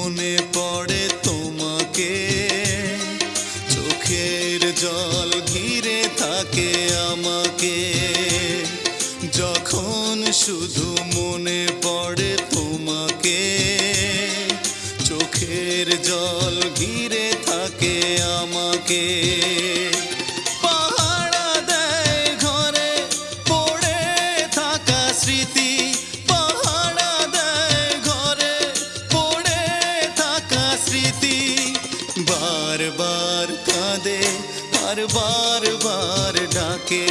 মনে পড়ে তোমাকে, চোখের জল ঘিরে থাকে আমাকে। যখন শুধু মনে পড়ে তোমাকে, চোখের জল ঘিরে থাকে আমাকে। পাহারা দেয় ঘরে পড়ে থাকা স্মৃতি, পাহারা দেয় ঘরে পড়ে থাকা স্মৃতি। বারবার কাঁদে আর বারবার ডাকে,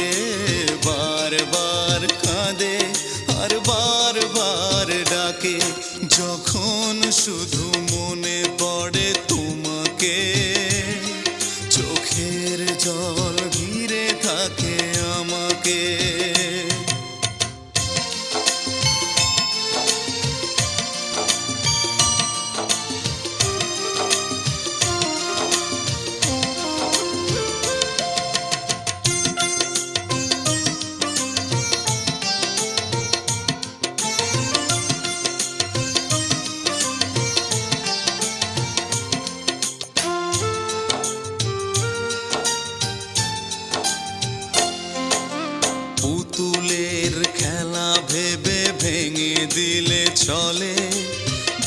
বারবার কাঁদে আর বারবার ডাকে। যখন শুধু মনে পড়ে তোমাকে, চোখের জল ঘিরে থাকে আমাকে। পুতুলের খেলা ভেবে ভেঙে দিলে চলে,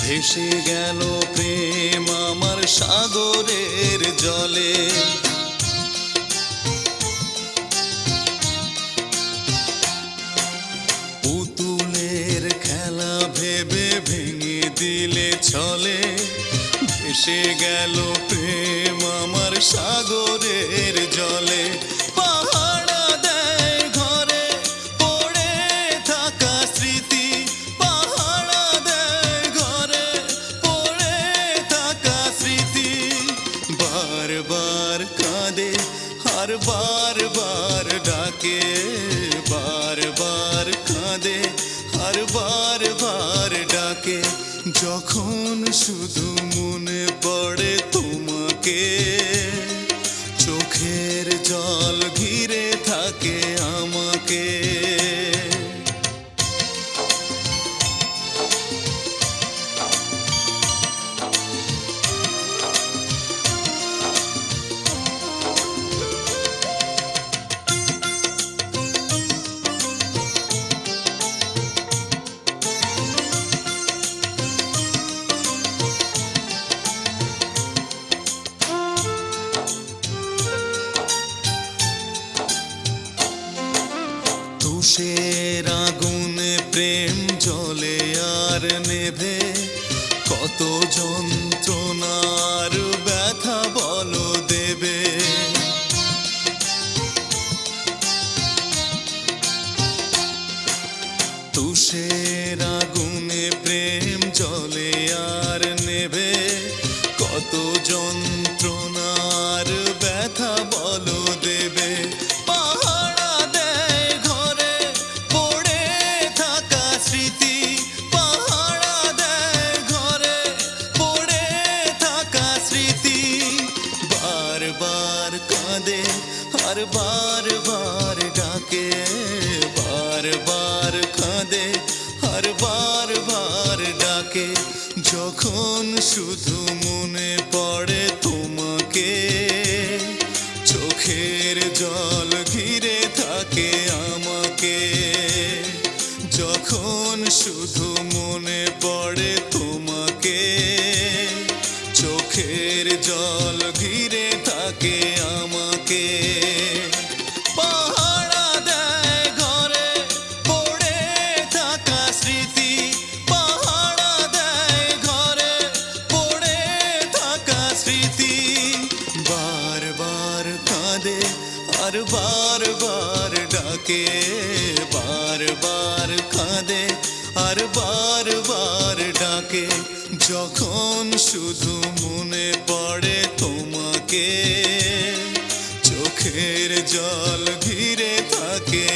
ভেসে গেল প্রেম আমার সাগরের জলে। পুতুলের খেলা ভেবে ভেঙে দিলে চলে, ভেসে গেল প্রেম আমার সাগরের জলে। পাহারা দেয় ঘরে পড়ে থাকা স্মৃতি, পাহারা দেয় ঘরে পড়ে থাকা স্মৃতি। বারবার কাঁদে আর বারবার ডাকে, বারবার কাঁদে আর বারবার ডাকে। যখন শুধু মনে পড়ে তোমাকে, চোখের জল ঘিরে থাকে আমাকে। তুষের আগুনে প্রেম জ্বলে আর নেভে, কত যন্ত্রণার ব্যথা বলো দেবে। তুষের আগুনে প্রেম জ্বলে আর নেভে, কত যন্ত্রণার ব্যথা বলো দেবে। পাহারা দেয় ঘরে পড়ে থাকা স্মৃতি, পাহারা দেয় ঘরে পড়ে থাকা স্মৃতি। বারবার কাঁদে আর বারবার ডাকে, বারবার কাঁদে আর বারবার ডাকে। যখন শুধু মনে পড়ে তোমাকে, চোখের জল ঘিরে থাকে আমাকে। যখন শুধু মনে পড়ে তোমাকে, চোখের জল ঘিরে থাকে আমাকে। পাহারা দেয় ঘরে পড়ে থাকা স্মৃতি, পাহারা দেয় ঘরে পড়ে থাকা স্মৃতি। বারবার কাঁদে আর বারবার ডাকে, বারবার কাঁদে আর বারবার ডাকে। যখন শুধু মনে পড়ে তোমাকে, চোখের জল ঘিরে থাকে